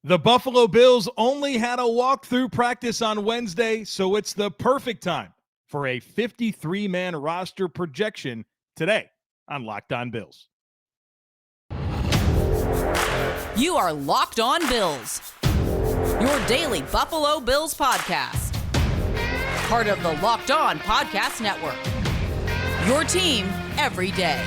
The Buffalo Bills only had a walkthrough practice on Wednesday, so it's the perfect time for a 53-man roster projection today on Locked On Bills. You are Locked On Bills, your daily Buffalo Bills podcast. Part of the Locked On Podcast Network, your team every day.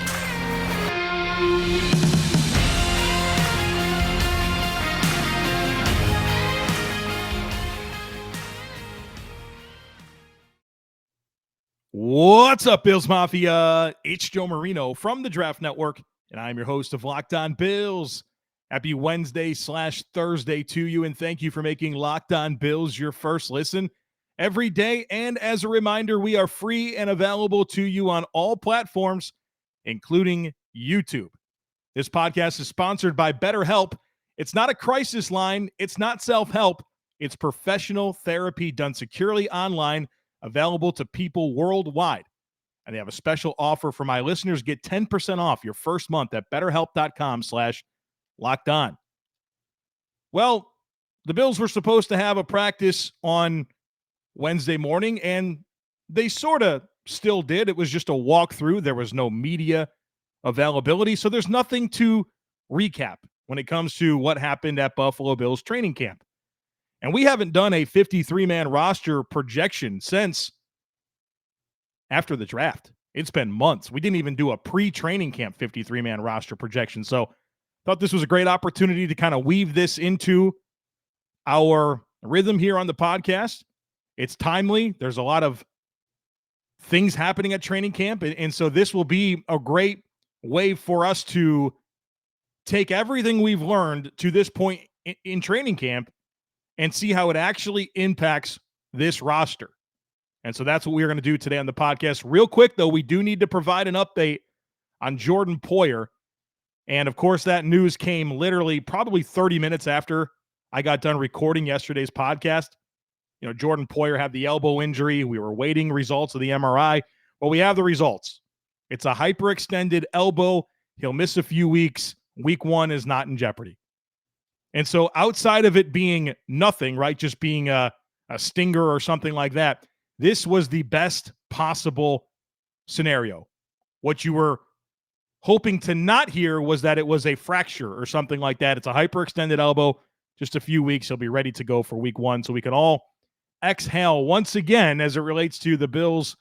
What's up, Bills Mafia? It's Joe Marino from the Draft Network, and I'm your host of Locked On Bills. Happy Wednesday/Thursday to you, and thank you for making Locked On Bills your first listen every day. And as a reminder, we are free and available to you on all platforms, including YouTube. This podcast is sponsored by BetterHelp. It's not a crisis line. It's not self-help. It's professional therapy done securely online, available to people worldwide. And they have a special offer for my listeners. Get 10% off your first month at betterhelp.com/lockedon. Well, the Bills were supposed to have a practice on Wednesday morning, and they sort of still did. It was just a walkthrough. There was no media availability, so there's nothing to recap when it comes to what happened at Buffalo Bills training camp. And we haven't done a 53-man roster projection since after the draft. It's been months. We didn't even do a pre-training camp 53-man roster projection. So thought this was a great opportunity to kind of weave this into our rhythm here on the podcast. It's timely. There's a lot of things happening at training camp. And so this will be a great way for us to take everything we've learned to this point in training camp and see how it actually impacts this roster. And so that's what we're going to do today on the podcast. Real quick, though, we do need to provide an update on Jordan Poyer. And, of course, that news came literally probably 30 minutes after I got done recording yesterday's podcast. You know, Jordan Poyer had the elbow injury. We were waiting results of the MRI. Well, we have the results. It's a hyperextended elbow. He'll miss a few weeks. Week 1 is not in jeopardy. And so outside of it being nothing, right, just being a stinger or something like that, this was the best possible scenario. What you were hoping to not hear was that it was a fracture or something like that. It's a hyperextended elbow. Just a few weeks, he'll be ready to go for week 1. So we can all exhale once again as it relates to the Bills'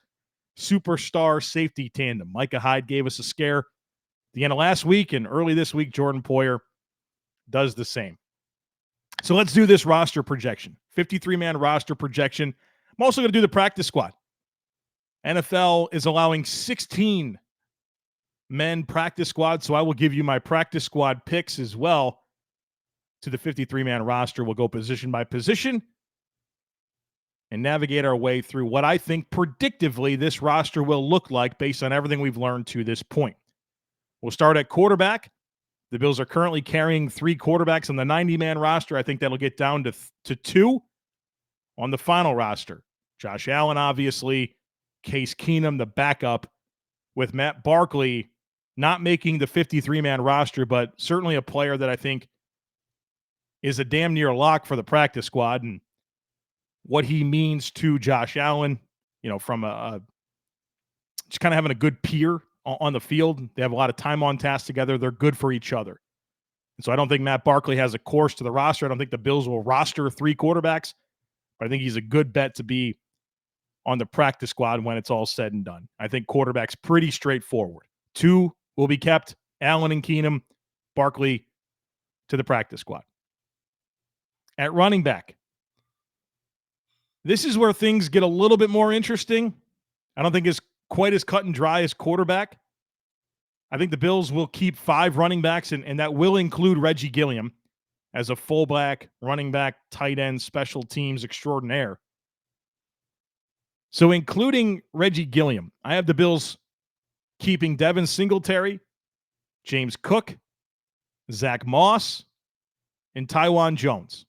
superstar safety tandem. Micah Hyde gave us a scare at the end of last week, and early this week, Jordan Poyer does the same. So let's do this roster projection, 53-man roster projection. I'm also going to do the practice squad. NFL is allowing 16 men practice squad, so I will give you my practice squad picks as well to the 53-man roster. We'll go position by position and navigate our way through what I think predictively this roster will look like based on everything we've learned to this point. We'll start at quarterback. The Bills are currently carrying 3 quarterbacks on the 90-man roster. I think that'll get down to 2 on the final roster. Josh Allen, obviously. Case Keenum, the backup, with Matt Barkley not making the 53-man roster, but certainly a player that I think is a damn near lock for the practice squad. And what he means to Josh Allen, you know, from just kind of having a good peer on the field. They have a lot of time on task together. They're good for each other. And so I don't think Matt Barkley has a course to the roster. I don't think the Bills will roster 3 quarterbacks, but I think he's a good bet to be on the practice squad when it's all said and done. I think quarterback's pretty straightforward. 2 will be kept, Allen and Keenum, Barkley to the practice squad. At running back, this is where things get a little bit more interesting. I don't think it's quite as cut and dry as quarterback. I think the Bills will keep 5 running backs, and that will include Reggie Gilliam as a fullback, running back, tight end, special teams extraordinaire. So including Reggie Gilliam, I have the Bills keeping Devin Singletary, James Cook, Zach Moss, and Tywan Jones.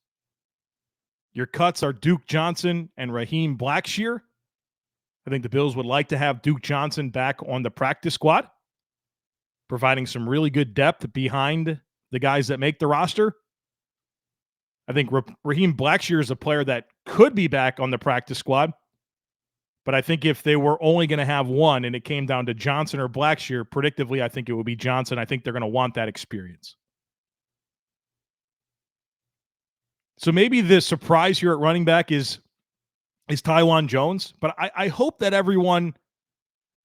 Your cuts are Duke Johnson and Raheem Blackshear. I think the Bills would like to have Duke Johnson back on the practice squad, providing some really good depth behind the guys that make the roster. I think Raheem Blackshear is a player that could be back on the practice squad. But I think if they were only going to have one and it came down to Johnson or Blackshear, predictively, I think it would be Johnson. I think they're going to want that experience. So maybe the surprise here at running back is Taiwan Jones. But I hope that everyone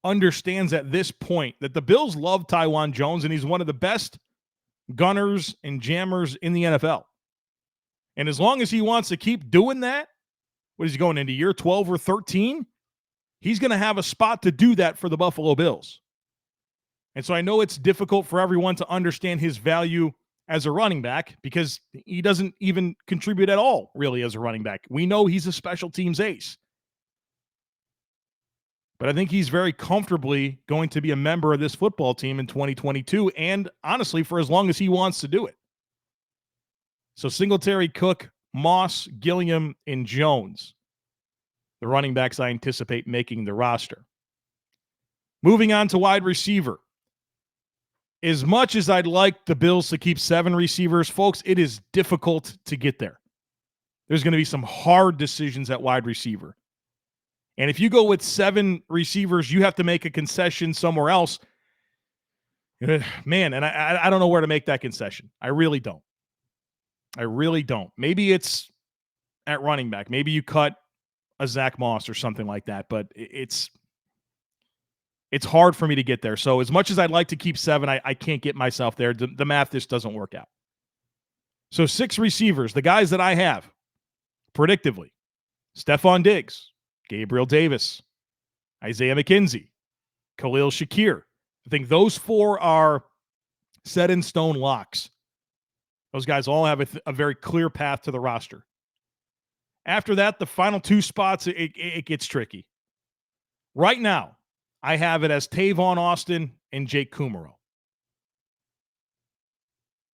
understands at this point that the Bills love Taiwan Jones, and he's one of the best gunners and jammers in the NFL. And as long as he wants to keep doing that, what is he going into year 12 or 13? He's going to have a spot to do that for the Buffalo Bills. And so I know it's difficult for everyone to understand his value as a running back because he doesn't even contribute at all, really, as a running back. We know he's a special teams ace. But I think he's very comfortably going to be a member of this football team in 2022 and, honestly, for as long as he wants to do it. So Singletary, Cook, Moss, Gilliam, and Jones, the running backs I anticipate making the roster. Moving on to wide receiver. As much as I'd like the Bills to keep 7 receivers, folks, it is difficult to get there. There's going to be some hard decisions at wide receiver. And if you go with 7 receivers, you have to make a concession somewhere else. Man, and I don't know where to make that concession. I really don't. Maybe it's at running back. Maybe you cut a Zach Moss or something like that, but it's hard for me to get there. So as much as I'd like to keep 7, I can't get myself there. The math just doesn't work out. So 6 receivers, the guys that I have, predictively, Stephon Diggs, Gabriel Davis, Isaiah McKenzie, Khalil Shakir. I think those 4 are set in stone locks. Those guys all have a very clear path to the roster. After that, the final 2 spots, it gets tricky. Right now, I have it as Tavon Austin and Jake Kumerow.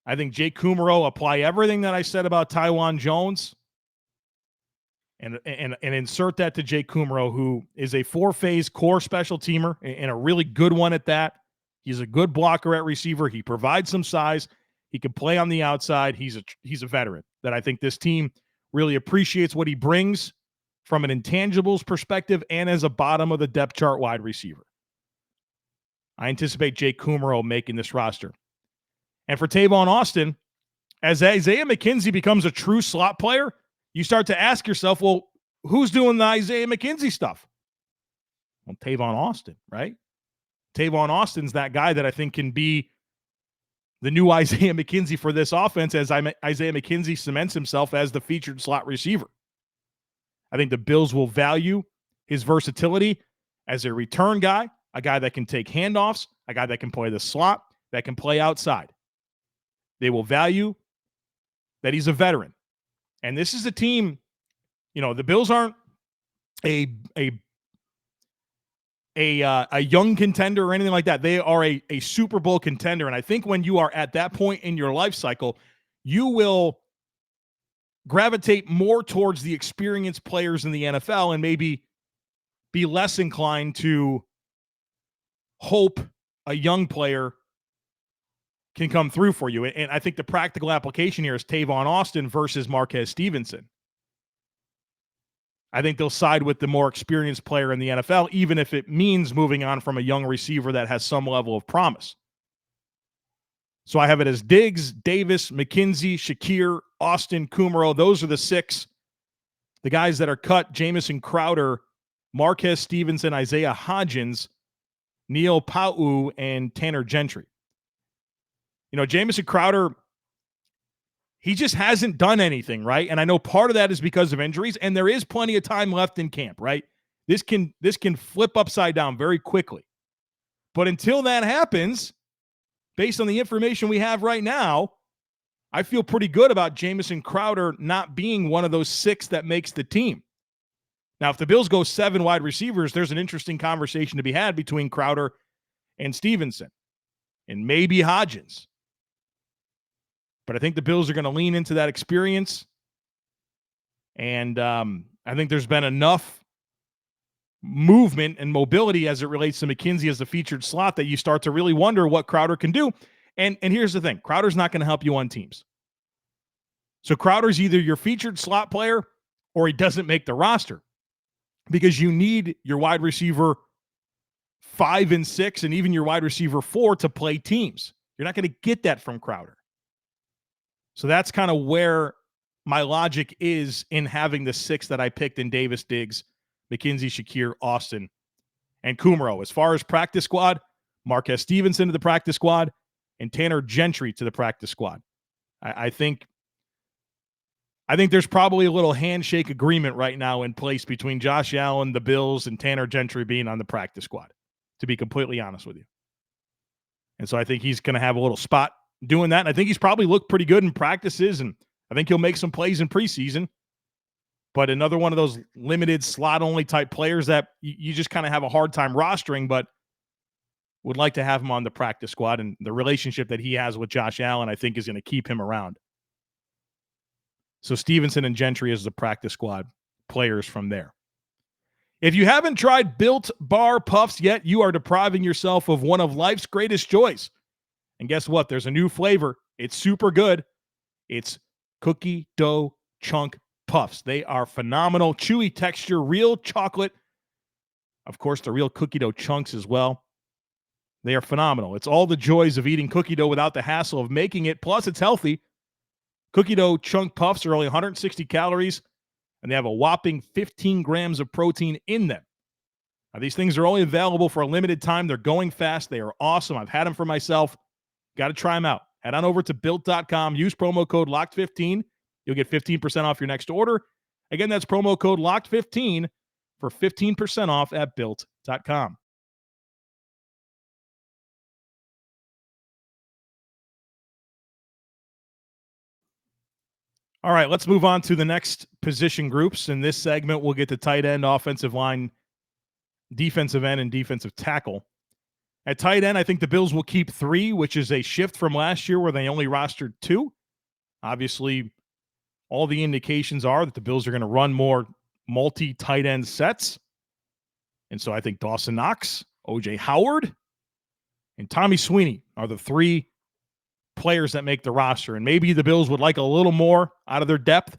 I think Jake Kumerow, apply everything that I said about Taiwan Jones and insert that to Jake Kumerow, who is a 4-phase core special teamer and a really good one at that. He's a good blocker at receiver. He provides some size. He can play on the outside. He's a veteran that I think this team really appreciates what he brings from an intangibles perspective and as a bottom of the depth chart wide receiver. I anticipate Jake Kumerow making this roster. And for Tavon Austin, as Isaiah McKenzie becomes a true slot player, you start to ask yourself, well, who's doing the Isaiah McKenzie stuff? Well, Tavon Austin, right? Tavon Austin's that guy that I think can be the new Isaiah McKenzie for this offense as Isaiah McKenzie cements himself as the featured slot receiver. I think the Bills will value his versatility as a return guy, a guy that can take handoffs, a guy that can play the slot, that can play outside. They will value that he's a veteran. And this is a team, the Bills aren't a young contender or anything like that. They are a Super Bowl contender. And I think when you are at that point in your life cycle, you will gravitate more towards the experienced players in the NFL and maybe be less inclined to hope a young player can come through for you. And I think the practical application here is Tavon Austin versus Marquez Stevenson. I think they'll side with the more experienced player in the NFL, even if it means moving on from a young receiver that has some level of promise. So I have it as Diggs, Davis, McKenzie, Shakir, Austin, Kumerow. Those are the 6. The guys that are cut: Jamison Crowder, Marquez Stevenson, Isaiah Hodgins, Neil Pau'u, and Tanner Gentry. Jamison Crowder, he just hasn't done anything, right? And I know part of that is because of injuries, and there is plenty of time left in camp, right? This can flip upside down very quickly. But until that happens, based on the information we have right now, I feel pretty good about Jamison Crowder not being one of those 6 that makes the team. Now, if the Bills go 7 wide receivers, there's an interesting conversation to be had between Crowder and Stevenson and maybe Hodgins. But I think the Bills are going to lean into that experience. And I think there's been enough movement and mobility as it relates to McKenzie as the featured slot that you start to really wonder what Crowder can do. And here's the thing. Crowder's not going to help you on teams. So Crowder's either your featured slot player or he doesn't make the roster because you need your wide receiver 5 and 6 and even your wide receiver 4 to play teams. You're not going to get that from Crowder. So that's kind of where my logic is in having the 6 that I picked in Davis, Diggs, McKenzie, Shakir, Austin, and Kumaro. As far as practice squad, Marquez Stevenson to the practice squad and Tanner Gentry to the practice squad. I think there's probably a little handshake agreement right now in place between Josh Allen, the Bills, and Tanner Gentry being on the practice squad, to be completely honest with you. And so I think he's going to have a little spot doing that. And I think he's probably looked pretty good in practices, and I think he'll make some plays in preseason. But another one of those limited slot-only type players that you just kind of have a hard time rostering, but would like to have him on the practice squad. And the relationship that he has with Josh Allen, I think, is going to keep him around. So Stevenson and Gentry as the practice squad players from there. If you haven't tried Built Bar Puffs yet, you are depriving yourself of one of life's greatest joys. And guess what? There's a new flavor. It's super good. It's cookie dough chunk puffs. They are phenomenal. Chewy texture, real chocolate. Of course, the real cookie dough chunks as well. They are phenomenal. It's all the joys of eating cookie dough without the hassle of making it. Plus, it's healthy. Cookie dough chunk puffs are only 160 calories, and they have a whopping 15 grams of protein in them. Now, these things are only available for a limited time. They're going fast. They are awesome. I've had them for myself. Got to try them out. Head on over to Built.com. Use promo code LOCKED15. You'll get 15% off your next order. Again, that's promo code LOCKED15 for 15% off at Built.com. All right, let's move on to the next position groups. In this segment, we'll get to tight end, offensive line, defensive end, and defensive tackle. At tight end, I think the Bills will keep 3, which is a shift from last year where they only rostered 2. Obviously, all the indications are that the Bills are going to run more multi-tight end sets. And so I think Dawson Knox, O.J. Howard, and Tommy Sweeney are the 3 players that make the roster. And maybe the Bills would like a little more out of their depth.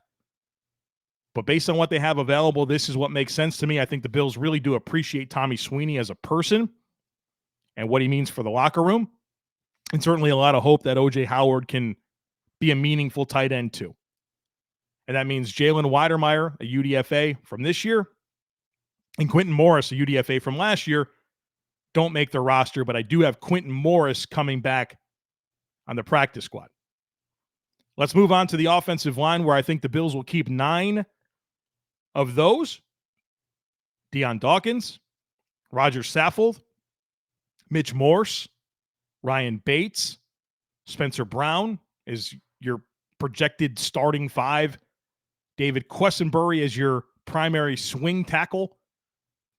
But based on what they have available, this is what makes sense to me. I think the Bills really do appreciate Tommy Sweeney as a person and what he means for the locker room. And certainly a lot of hope that O.J. Howard can be a meaningful tight end too. And that means Jalen Weidermeyer, a UDFA from this year, and Quentin Morris, a UDFA from last year, don't make the roster. But I do have Quentin Morris coming back on the practice squad. Let's move on to the offensive line, where I think the Bills will keep 9 of those. Deion Dawkins, Roger Saffold, Mitch Morse, Ryan Bates, Spencer Brown is your projected starting 5. David Quessenberry as your primary swing tackle.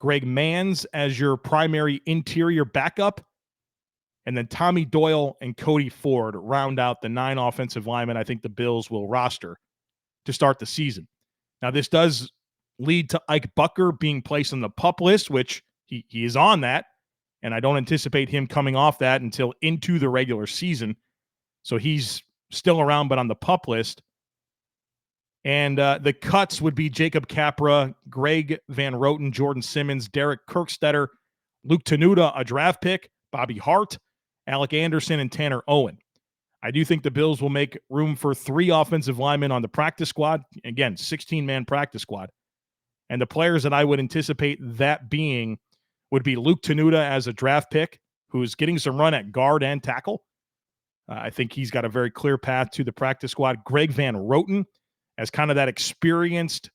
Greg Manns as your primary interior backup. And then Tommy Doyle and Cody Ford round out the 9 offensive linemen I think the Bills will roster to start the season. Now, this does lead to Ike Bucker being placed on the PUP list, which he is on that. And I don't anticipate him coming off that until into the regular season. So he's still around, but on the PUP list. And the cuts would be Jacob Capra, Greg Van Roten, Jordan Simmons, Derek Kirkstetter, Luke Tenuta, a draft pick, Bobby Hart, Alec Anderson, and Tanner Owen. I do think the Bills will make room for 3 offensive linemen on the practice squad. Again, 16-man practice squad. And the players that I would anticipate that being would be Luke Tenuta as a draft pick, who's getting some run at guard and tackle. I think he's got a very clear path to the practice squad. Greg Van Roten as kind of that experienced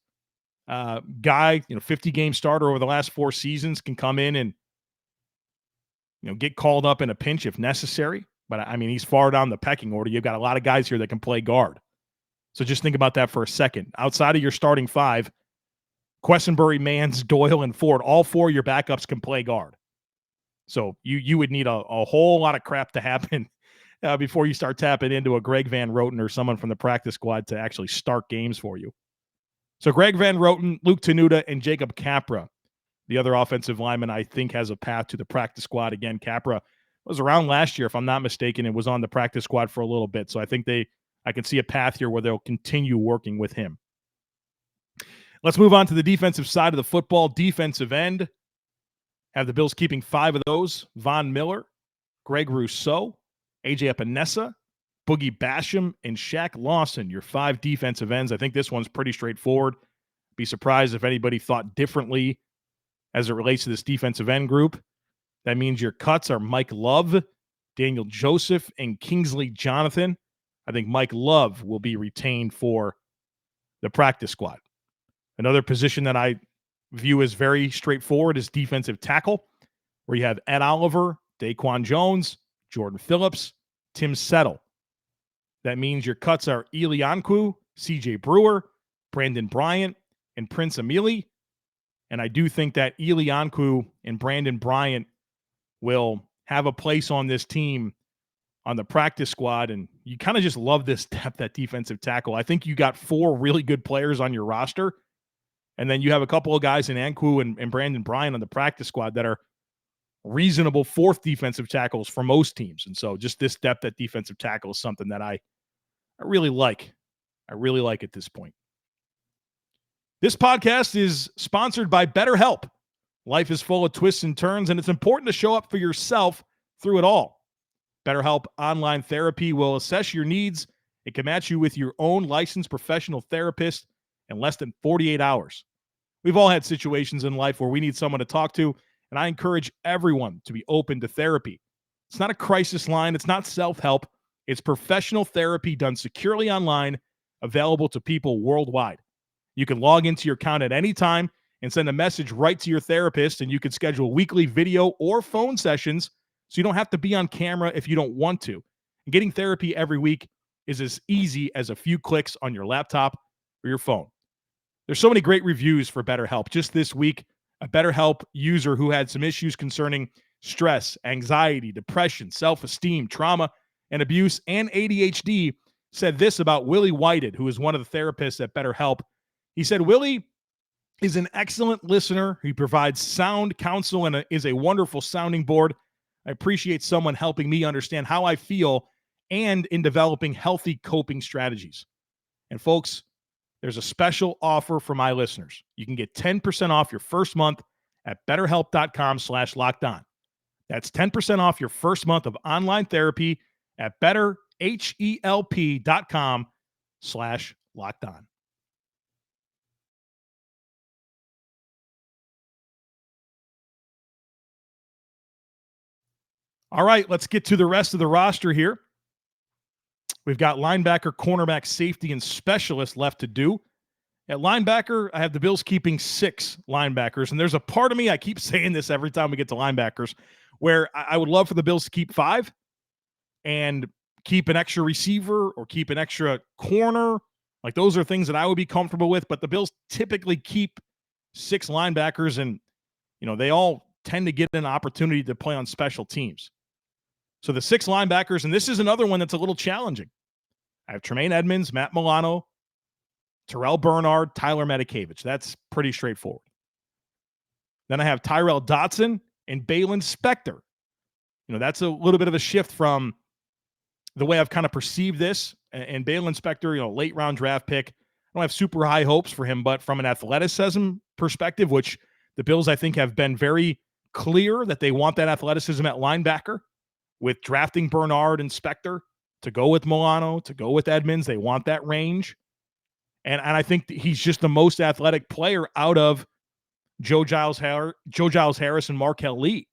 guy, 50-game starter over the last 4 seasons, can come in and get called up in a pinch if necessary. But, I mean, he's far down the pecking order. You've got a lot of guys here that can play guard. So just think about that for a second. Outside of your starting 5, Quessenberry, Manns, Doyle, and Ford, all 4 of your backups can play guard. So you would need a whole lot of crap to happen before you start tapping into a Greg Van Roten or someone from the practice squad to actually start games for you. So Greg Van Roten, Luke Tenuta, and Jacob Capra, the other offensive lineman, I think has a path to the practice squad. Again, Capra was around last year, if I'm not mistaken, and was on the practice squad for a little bit. So I think they I can see a path here where they'll continue working with him. Let's move on to the defensive side of the football. Defensive end. Have the Bills keeping 5 of those. Von Miller, Greg Rousseau, AJ Epinesa, Boogie Basham, and Shaq Lawson, your 5 defensive ends. I think this one's pretty straightforward. Be surprised if anybody thought differently as it relates to this defensive end group. That means your cuts are Mike Love, Daniel Joseph, and Kingsley Jonathan. I think Mike Love will be retained for the practice squad. Another position that I view as very straightforward is defensive tackle, where you have Ed Oliver, Daquan Jones, Jordan Phillips, Tim Settle. That means your cuts are Eli Ankou, CJ Brewer, Brandon Bryant, and Prince Emili. And I do think that Eli Ankou and Brandon Bryant will have a place on this team on the practice squad. And you kind of just love this depth at defensive tackle. I think you got 4 really good players on your roster. And then you have a couple of guys in Ankou and Brandon Bryant on the practice squad that are reasonable 4th defensive tackles for most teams. And so just this depth at defensive tackle is something that I really like. I really like at this point. This podcast is sponsored by BetterHelp. Life is full of twists and turns, and it's important to show up for yourself through it all. BetterHelp Online Therapy will assess your needs. It can match you with your own licensed professional therapist in less than 48 hours. We've all had situations in life where we need someone to talk to, and I encourage everyone to be open to therapy. It's not a crisis line. It's not self-help. It's professional therapy done securely online, available to people worldwide. You can log into your account at any time and send a message right to your therapist, and you can schedule weekly video or phone sessions so you don't have to be on camera if you don't want to. And getting therapy every week is as easy as a few clicks on your laptop or your phone. There's so many great reviews for BetterHelp. Just this week, a BetterHelp user who had some issues concerning stress, anxiety, depression, self-esteem, trauma, and abuse, and ADHD said this about Willie Whited, who is one of the therapists at BetterHelp. He said, Willie is an excellent listener. He provides sound counsel and is a wonderful sounding board. I appreciate someone helping me understand how I feel and in developing healthy coping strategies. And folks, there's a special offer for my listeners. You can get 10% off your first month at betterhelp.com/lockedon. That's 10% off your first month of online therapy at betterhelp.com/lockedon. All right, let's get to the rest of the roster here. We've got linebacker, cornerback, safety, and specialist left to do. At linebacker, I have the Bills keeping 6 linebackers. And there's a part of me, I keep saying this every time we get to linebackers, where I would love for the Bills to keep 5 and keep an extra receiver or keep an extra corner. Like, those are things that I would be comfortable with. But the Bills typically keep 6 linebackers, and, they all tend to get an opportunity to play on special teams. So the 6 linebackers, and this is another one that's a little challenging. I have Tremaine Edmonds, Matt Milano, Terrell Bernard, Tyler Medikevich. That's pretty straightforward. Then I have Tyrell Dotson and Balin Spector. That's a little bit of a shift from the way I've kind of perceived this. And Balin Spector, late round draft pick. I don't have super high hopes for him, but from an athleticism perspective, which the Bills, I think, have been very clear that they want that athleticism at linebacker. With drafting Bernard and Spector to go with Milano, to go with Edmonds, they want that range. And I think he's just the most athletic player out of Joe Giles Harris and Markel Lee.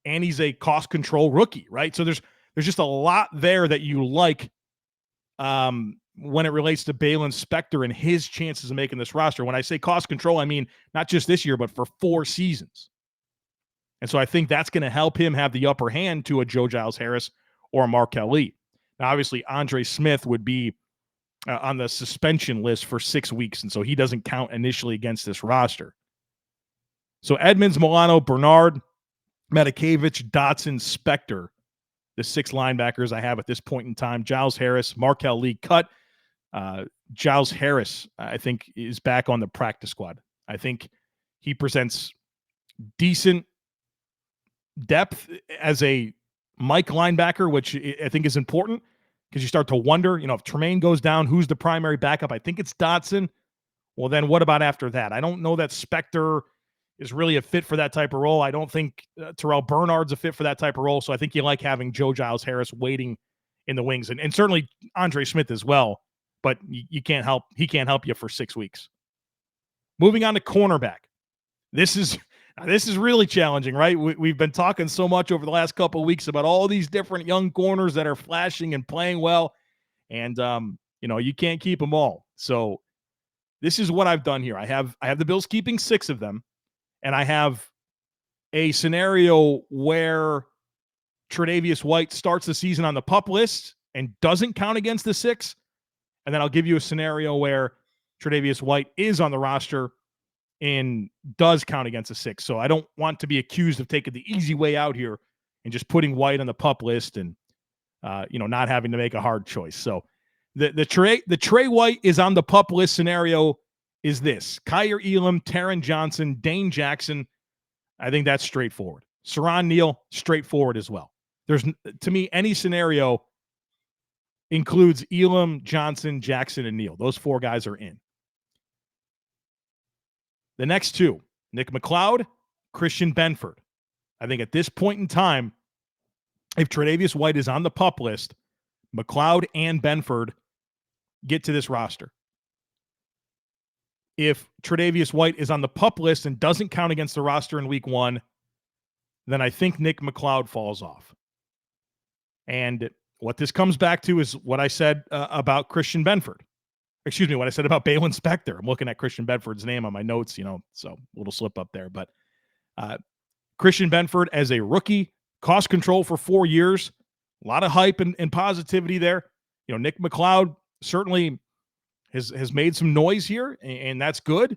And he's a cost control rookie, right? So there's just a lot there that you like when it relates to Balin Spector and his chances of making this roster. When I say cost control, I mean not just this year, but for 4 seasons. And so I think that's going to help him have the upper hand to a Joe Giles Harris or a Markel Lee. Now, obviously, Andre Smith would be on the suspension list for 6 weeks, and so he doesn't count initially against this roster. So Edmonds, Milano, Bernard, Medikevich, Dotson, Spector, the 6 linebackers I have at this point in time. Giles Harris, Markel Lee cut. Giles Harris, I think, is back on the practice squad. I think he presents decent depth as a Mike linebacker, which I think is important. because you start to wonder, if Tremaine goes down, who's the primary backup? I think it's Dotson. Well, then what about after that? I don't know that Spector is really a fit for that type of role. I don't think Terrell Bernard's a fit for that type of role. So I think you like having Joe Giles Harris waiting in the wings, and certainly Andre Smith as well. But he can't help you for 6 weeks. Moving on to cornerback. This is really challenging, right? We've been talking so much over the last couple of weeks about all these different young corners that are flashing and playing well, and you can't keep them all. So this is what I've done here. I have the Bills keeping 6 of them, and I have a scenario where Tre'Davious White starts the season on the PUP list and doesn't count against the 6, and then I'll give you a scenario where Tre'Davious White is on the roster and does count against the 6. So I don't want to be accused of taking the easy way out here and just putting White on the PUP list and not having to make a hard choice. So the Trey White is on the PUP list scenario is this: Kyer Elam, Taron Johnson, Dane Jackson. I think that's straightforward. Saron Neal, straightforward as well. There's, to me, any scenario includes Elam, Johnson, Jackson, and Neal. Those 4 guys are in. The next 2, Nick McLeod, Christian Benford. I think at this point in time, if Tre'Davious White is on the PUP list, McLeod and Benford get to this roster. If Tre'Davious White is on the PUP list and doesn't count against the roster in week 1, then I think Nick McLeod falls off. And what this comes back to is what I said about Christian Benford. Excuse me, what I said about Balin Spector. I'm looking at Christian Benford's name on my notes, so a little slip up there. But Christian Benford as a rookie, cost control for 4 years, a lot of hype and positivity there. Nick McLeod certainly has made some noise here, and that's good.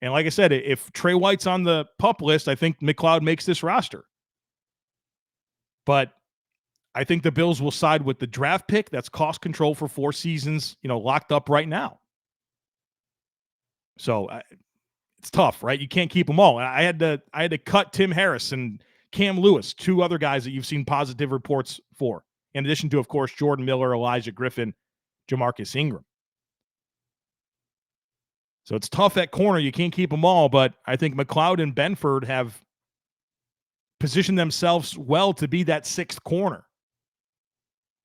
And like I said, if Trey White's on the PUP list, I think McLeod makes this roster. But I think the Bills will side with the draft pick. That's cost control for 4 seasons, locked up right now. So it's tough, right? You can't keep them all. I had to cut Tim Harris and Cam Lewis, 2 other guys that you've seen positive reports for, in addition to, of course, Jordan Miller, Elijah Griffin, Jamarcus Ingram. So it's tough at corner. You can't keep them all, but I think McLeod and Benford have positioned themselves well to be that 6th corner.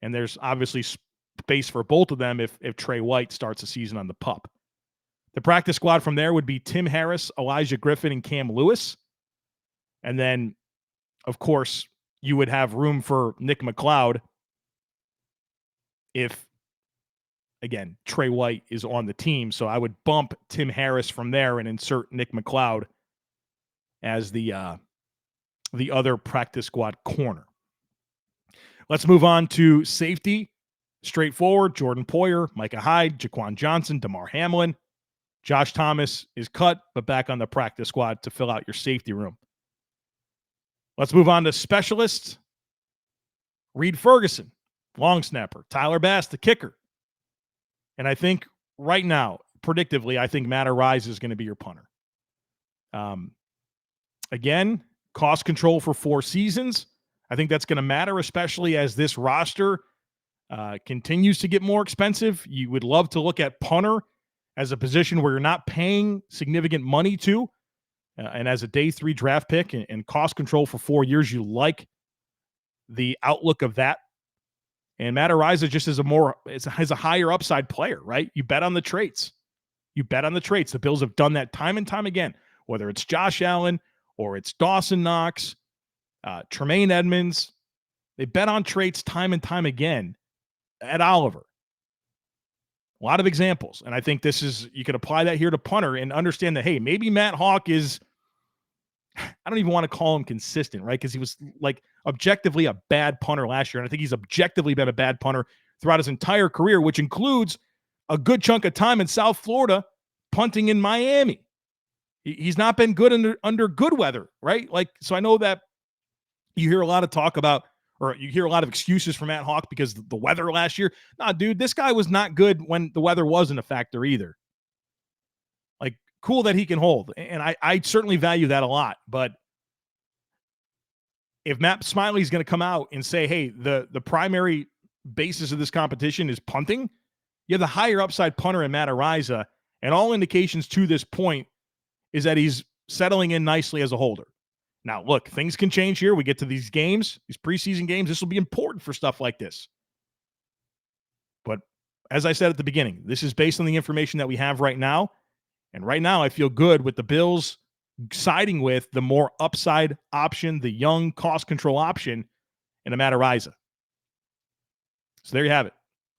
And there's obviously space for both of them if Trey White starts the season on the PUP. The practice squad from there would be Tim Harris, Elijah Griffin, and Cam Lewis. And then, of course, you would have room for Nick McLeod if, again, Trey White is on the team. So I would bump Tim Harris from there and insert Nick McLeod as the other practice squad corner. Let's move on to safety. Straightforward: Jordan Poyer, Micah Hyde, Jaquan Johnson, DeMar Hamlin. Josh Thomas is cut, but back on the practice squad to fill out your safety room. Let's move on to specialists. Reed Ferguson, long snapper. Tyler Bass, the kicker. And I think right now, predictively, I think Matt Arise is going to be your punter. Again, cost control for 4 seasons. I think that's going to matter, especially as this roster continues to get more expensive. You would love to look at punter as a position where you're not paying significant money to, and as a day 3 draft pick and cost control for 4 years, you like the outlook of that. And Matt Araiza just has a higher upside player, right? You bet on the traits. The Bills have done that time and time again, whether it's Josh Allen or it's Dawson Knox, Tremaine Edmonds. They bet on traits time and time again at Oliver. A lot of examples. And I think you can apply that here to punter and understand that, hey, maybe Matt Hawk is, I don't even want to call him consistent, right? Because he was like objectively a bad punter last year. And I think he's objectively been a bad punter throughout his entire career, which includes a good chunk of time in South Florida punting in Miami. He's not been good under good weather, right? So I know that you hear a lot of talk about, or you hear a lot of excuses for Matt Hawk because the weather last year. Nah, dude, this guy was not good when the weather wasn't a factor either. Cool that he can hold. And I certainly value that a lot. But if Matt Smiley is going to come out and say, hey, the primary basis of this competition is punting, you have the higher upside punter in Matt Araiza, and all indications to this point is that he's settling in nicely as a holder. Now, look, things can change here. We get to these games, these preseason games. This will be important for stuff like this. But as I said at the beginning, this is based on the information that we have right now. And right now, I feel good with the Bills siding with the more upside option, the young cost control option in a Matt Araiza. So there you have it.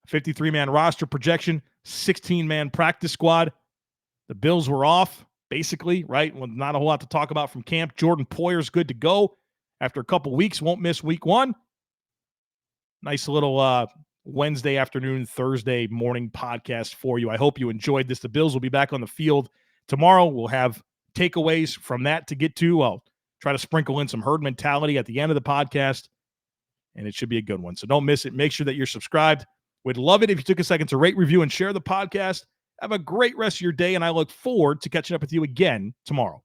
53-man roster projection, 16-man practice squad. The Bills were off, basically, right? Well, not a whole lot to talk about from camp. Jordan Poyer's good to go after a couple weeks. Won't miss week 1. Nice little Wednesday afternoon, Thursday morning podcast for you. I hope you enjoyed this. The Bills will be back on the field tomorrow. We'll have takeaways from that to get to. I'll try to sprinkle in some herd mentality at the end of the podcast, and it should be a good one. So don't miss it. Make sure that you're subscribed. We'd love it if you took a second to rate, review, and share the podcast. Have a great rest of your day, and I look forward to catching up with you again tomorrow.